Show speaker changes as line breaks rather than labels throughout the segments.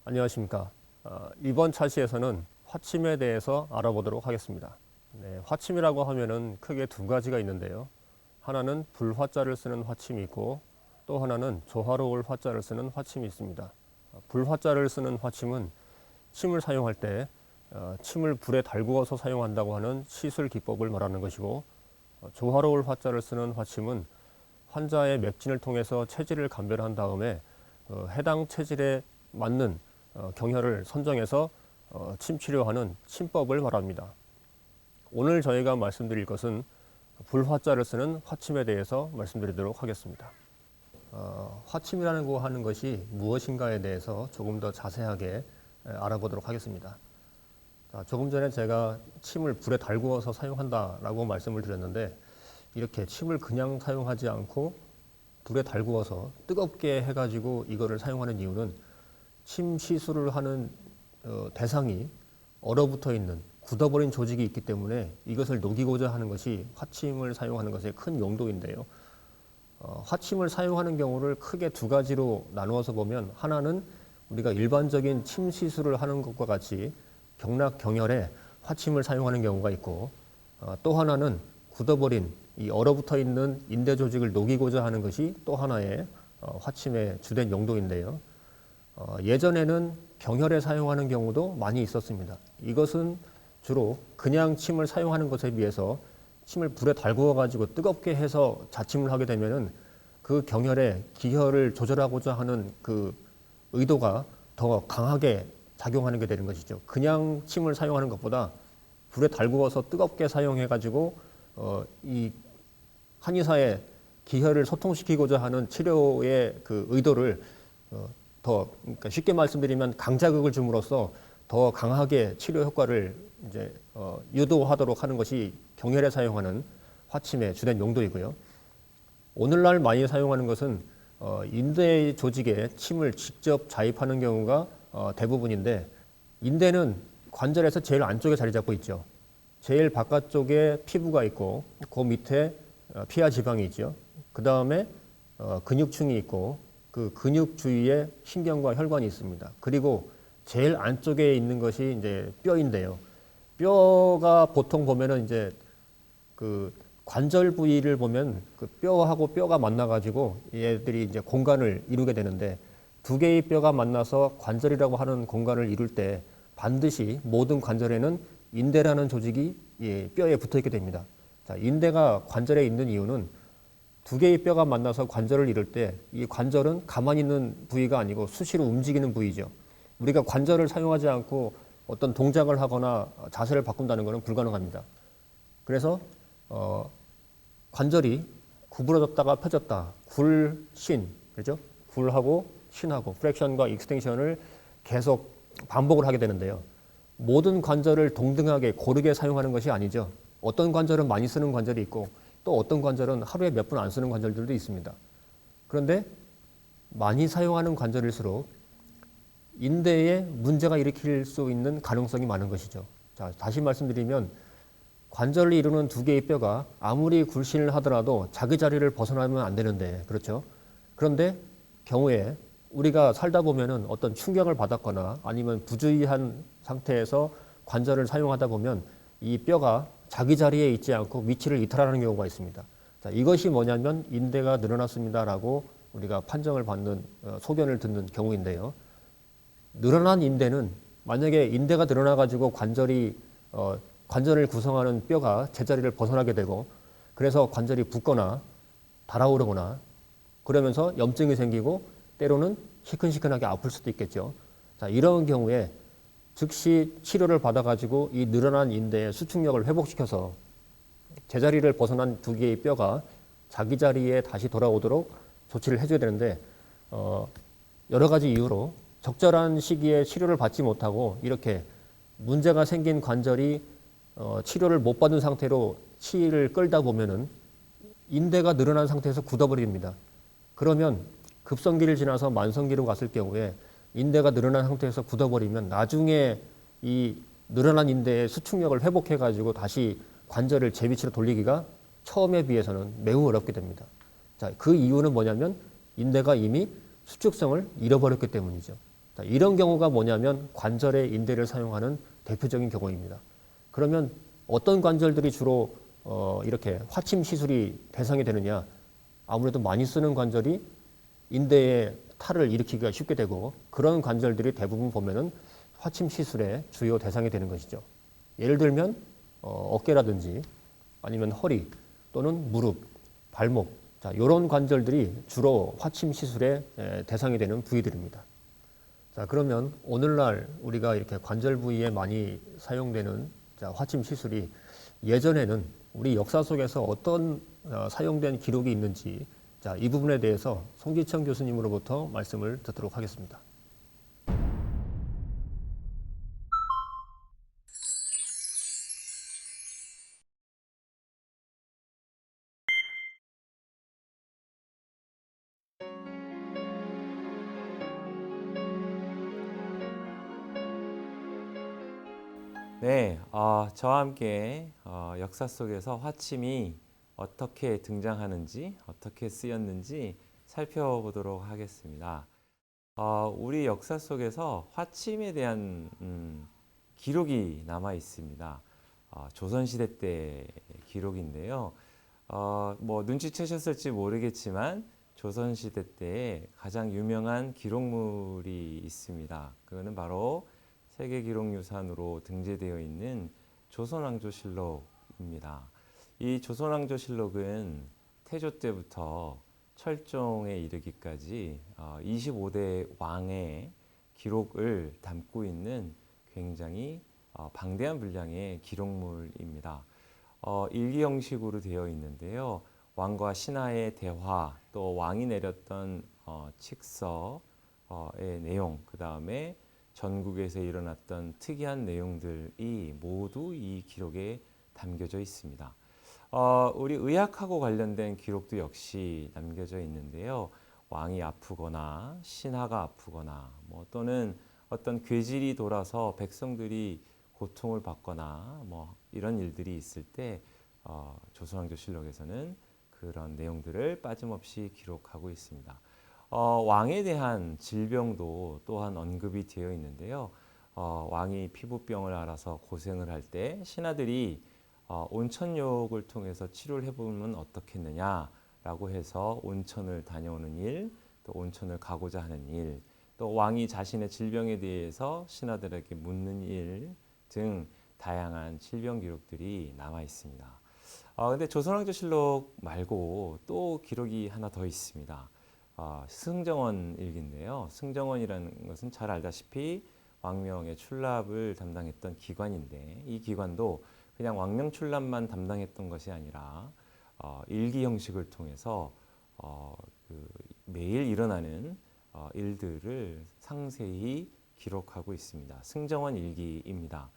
안녕하십니까. 이번 차시에서는 화침에 대해서 알아보도록 하겠습니다. 네, 화침이라고 하면은 크게 두 가지가 있는데요. 하나는 불화자를 쓰는 화침이 있고 또 하나는 조화로울 화자를 쓰는 화침이 있습니다. 불화자를 쓰는 화침은 침을 사용할 때 침을 불에 달구어서 사용한다고 하는 시술 기법을 말하는 것이고, 조화로울 화자를 쓰는 화침은 환자의 맥진을 통해서 체질을 감별한 다음에 해당 체질에 맞는 경혈을 선정해서 침 치료하는 침법을 말합니다. 오늘 저희가 말씀드릴 것은 불화자를 쓰는 화침에 대해서 말씀드리도록 하겠습니다. 화침이라는 거 하는 것이 무엇인가에 대해서 조금 더 자세하게 알아보도록 하겠습니다. 조금 전에 제가 침을 불에 달구어서 사용한다라고 말씀을 드렸는데, 이렇게 침을 그냥 사용하지 않고 불에 달구어서 뜨겁게 해가지고 이거를 사용하는 이유는 침 시술을 하는 대상이 얼어붙어 있는 굳어버린 조직이 있기 때문에 이것을 녹이고자 하는 것이 화침을 사용하는 것의 큰 용도인데요. 화침을 사용하는 경우를 크게 두 가지로 나누어서 보면, 하나는 우리가 일반적인 침 시술을 하는 것과 같이 경락 경혈에 화침을 사용하는 경우가 있고, 또 하나는 굳어버린 이 얼어붙어 있는 인대 조직을 녹이고자 하는 것이 또 하나의 화침의 주된 용도인데요. 예전에는 경혈에 사용하는 경우도 많이 있었습니다. 이것은 주로 그냥 침을 사용하는 것에 비해서 침을 불에 달구어 가지고 뜨겁게 해서 자침을 하게 되면은 그 경혈의 기혈을 조절하고자 하는 그 의도가 더 강하게 작용하는 게 되는 것이죠. 그냥 침을 사용하는 것보다 불에 달구어서 뜨겁게 사용해 가지고 이 한의사의 기혈을 소통시키고자 하는 치료의 그 의도를 그러니까 쉽게 말씀드리면 강자극을 줌으로써 더 강하게 치료 효과를 이제 유도하도록 하는 것이 경혈에 사용하는 화침의 주된 용도이고요. 오늘날 많이 사용하는 것은 인대 조직에 침을 직접 자입하는 경우가 대부분인데, 인대는 관절에서 제일 안쪽에 자리 잡고 있죠. 제일 바깥쪽에 피부가 있고 그 밑에 피하 지방이 있죠. 그 다음에 근육층이 있고 그 근육 주위에 신경과 혈관이 있습니다. 그리고 제일 안쪽에 있는 것이 이제 뼈인데요. 뼈가 보통 보면은 이제 그 관절 부위를 보면 그 뼈하고 뼈가 만나가지고 얘들이 이제 공간을 이루게 되는데, 두 개의 뼈가 만나서 관절이라고 하는 공간을 이룰 때 반드시 모든 관절에는 인대라는 조직이 뼈에 붙어 있게 됩니다. 자, 인대가 관절에 있는 이유는 두 개의 뼈가 만나서 관절을 이룰 때 이 관절은 가만히 있는 부위가 아니고 수시로 움직이는 부위죠. 우리가 관절을 사용하지 않고 어떤 동작을 하거나 자세를 바꾼다는 것은 불가능합니다. 그래서 관절이 구부러졌다가 펴졌다, 굴, 신, 그렇죠? 굴하고 신하고 프렉션과 익스텐션을 계속 반복을 하게 되는데요. 모든 관절을 동등하게 고르게 사용하는 것이 아니죠. 어떤 관절은 많이 쓰는 관절이 있고 또 어떤 관절은 하루에 몇 분 안 쓰는 관절들도 있습니다. 그런데 많이 사용하는 관절일수록 인대에 문제가 일으킬 수 있는 가능성이 많은 것이죠. 자, 다시 말씀드리면 관절을 이루는 두 개의 뼈가 아무리 굴신을 하더라도 자기 자리를 벗어나면 안 되는데, 그렇죠? 그런데 경우에 우리가 살다 보면은 어떤 충격을 받았거나 아니면 부주의한 상태에서 관절을 사용하다 보면 이 뼈가 자기 자리에 있지 않고 위치를 이탈하는 경우가 있습니다. 자, 이것이 뭐냐면 인대가 늘어났습니다라고 우리가 판정을 받는 소견을 듣는 경우인데요. 늘어난 인대는 만약에 인대가 늘어나 가지고 관절을 구성하는 뼈가 제자리를 벗어나게 되고, 그래서 관절이 붓거나 달아오르거나 그러면서 염증이 생기고 때로는 시큰시큰하게 아플 수도 있겠죠. 자, 이런 경우에 즉시 치료를 받아가지고 이 늘어난 인대의 수축력을 회복시켜서 제자리를 벗어난 두 개의 뼈가 자기 자리에 다시 돌아오도록 조치를 해줘야 되는데, 여러 가지 이유로 적절한 시기에 치료를 받지 못하고 이렇게 문제가 생긴 관절이 치료를 못 받은 상태로 치를 끌다 보면은 인대가 늘어난 상태에서 굳어버립니다. 그러면 급성기를 지나서 만성기로 갔을 경우에 인대가 늘어난 상태에서 굳어버리면 나중에 이 늘어난 인대의 수축력을 회복해가지고 다시 관절을 제 위치로 돌리기가 처음에 비해서는 매우 어렵게 됩니다. 자, 그 이유는 뭐냐면 인대가 이미 수축성을 잃어버렸기 때문이죠. 자, 이런 경우가 뭐냐면 관절의 인대를 사용하는 대표적인 경우입니다. 그러면 어떤 관절들이 주로 이렇게 화침 시술이 대상이 되느냐? 아무래도 많이 쓰는 관절이 인대에 탈을 일으키기가 쉽게 되고 그런 관절들이 대부분 보면은 화침 시술의 주요 대상이 되는 것이죠. 예를 들면 어깨라든지 아니면 허리 또는 무릎, 발목, 자, 이런 관절들이 주로 화침 시술의 대상이 되는 부위들입니다. 자, 그러면 오늘날 우리가 이렇게 관절 부위에 많이 사용되는 화침 시술이 예전에는 우리 역사 속에서 어떤 사용된 기록이 있는지 자, 이 부분에 대해서 송기청 교수님으로부터 말씀을 듣도록 하겠습니다.
네, 저와 함께 역사 속에서 화침이 어떻게 등장하는지, 어떻게 쓰였는지 살펴보도록 하겠습니다. 우리 역사 속에서 화침에 대한 기록이 남아 있습니다. 조선시대 때 기록인데요. 뭐 눈치채셨을지 모르겠지만 조선시대 때 가장 유명한 기록물이 있습니다. 그거는 바로 세계기록유산으로 등재되어 있는 조선왕조실록입니다. 이 조선왕조실록은 태조 때부터 철종에 이르기까지 25대 왕의 기록을 담고 있는 굉장히 방대한 분량의 기록물입니다. 일기 형식으로 되어 있는데요. 왕과 신하의 대화, 또 왕이 내렸던 칙서의 내용, 그 다음에 전국에서 일어났던 특이한 내용들이 모두 이 기록에 담겨져 있습니다. 우리 의학하고 관련된 기록도 역시 남겨져 있는데요. 왕이 아프거나 신하가 아프거나 뭐 또는 어떤 괴질이 돌아서 백성들이 고통을 받거나 뭐 이런 일들이 있을 때 조선왕조실록에서는 그런 내용들을 빠짐없이 기록하고 있습니다. 왕에 대한 질병도 또한 언급이 되어 있는데요. 왕이 피부병을 앓아서 고생을 할 때 신하들이 온천욕을 통해서 치료를 해보면 어떻겠느냐라고 해서 온천을 다녀오는 일, 또 온천을 가고자 하는 일, 또 왕이 자신의 질병에 대해서 신하들에게 묻는 일 등 다양한 질병 기록들이 남아 있습니다. 근데 조선왕조실록 말고 또 기록이 하나 더 있습니다. 승정원 일기인데요. 승정원이라는 것은 잘 알다시피 왕명의 출납을 담당했던 기관인데 이 기관도 그냥 왕명 출납만 담당했던 것이 아니라 일기 형식을 통해서 매일 일어나는 일들을 상세히 기록하고 있습니다. 승정원 일기입니다.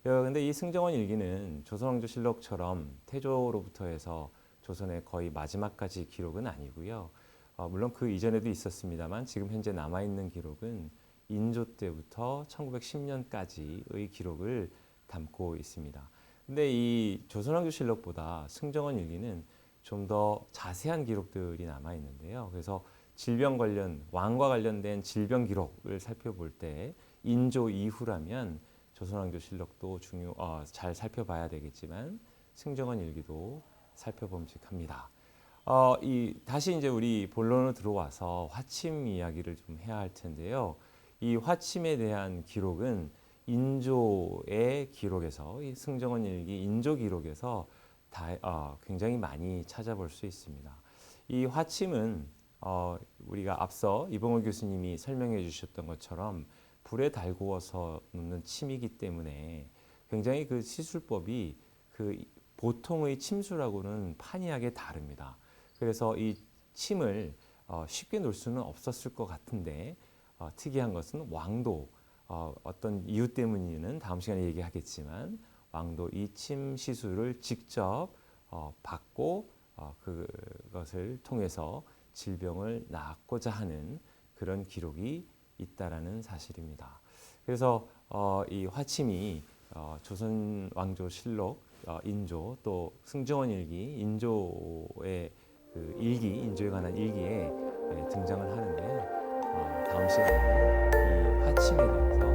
그런데 이 승정원 일기는 조선왕조실록처럼 태조로부터 해서 조선의 거의 마지막까지 기록은 아니고요. 물론 그 이전에도 있었습니다만 지금 현재 남아있는 기록은 인조 때부터 1910년까지의 기록을 담고 있습니다. 근데 이 조선왕조실록보다 승정원 일기는 좀 더 자세한 기록들이 남아 있는데요. 그래서 질병 관련 왕과 관련된 질병 기록을 살펴볼 때 인조 이후라면 조선왕조실록도 잘 살펴봐야 되겠지만 승정원 일기도 살펴봄직합니다. 다시 이제 우리 본론으로 들어와서 화침 이야기를 좀 해야 할 텐데요. 이 화침에 대한 기록은 인조의 기록에서 이 승정원 일기 인조 기록에서 굉장히 많이 찾아볼 수 있습니다. 이 화침은 우리가 앞서 이봉호 교수님이 설명해 주셨던 것처럼 불에 달구어서 놓는 침이기 때문에 굉장히 그 시술법이 그 보통의 침술하고는 판이하게 다릅니다. 그래서 이 침을 쉽게 놓을 수는 없었을 것 같은데 특이한 것은 왕도 어떤 이유 때문이는 다음 시간에 얘기하겠지만 왕도 이 침 시술을 직접 받고 그것을 통해서 질병을 낫고자 하는 그런 기록이 있다라는 사실입니다. 그래서 이 화침이 조선 왕조실록 인조 또 승정원 일기 인조의 그 일기 인조에 관한 일기에 등장을 하는데요. 다음 시간에 이 화침에 대해서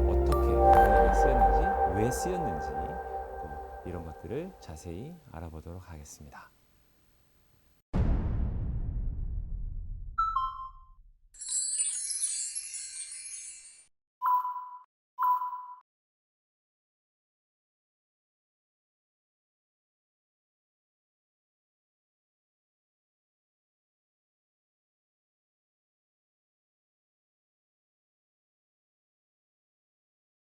어떻게 문헌에 쓰였는지, 왜 쓰였는지 또 이런 것들을 자세히 알아보도록 하겠습니다.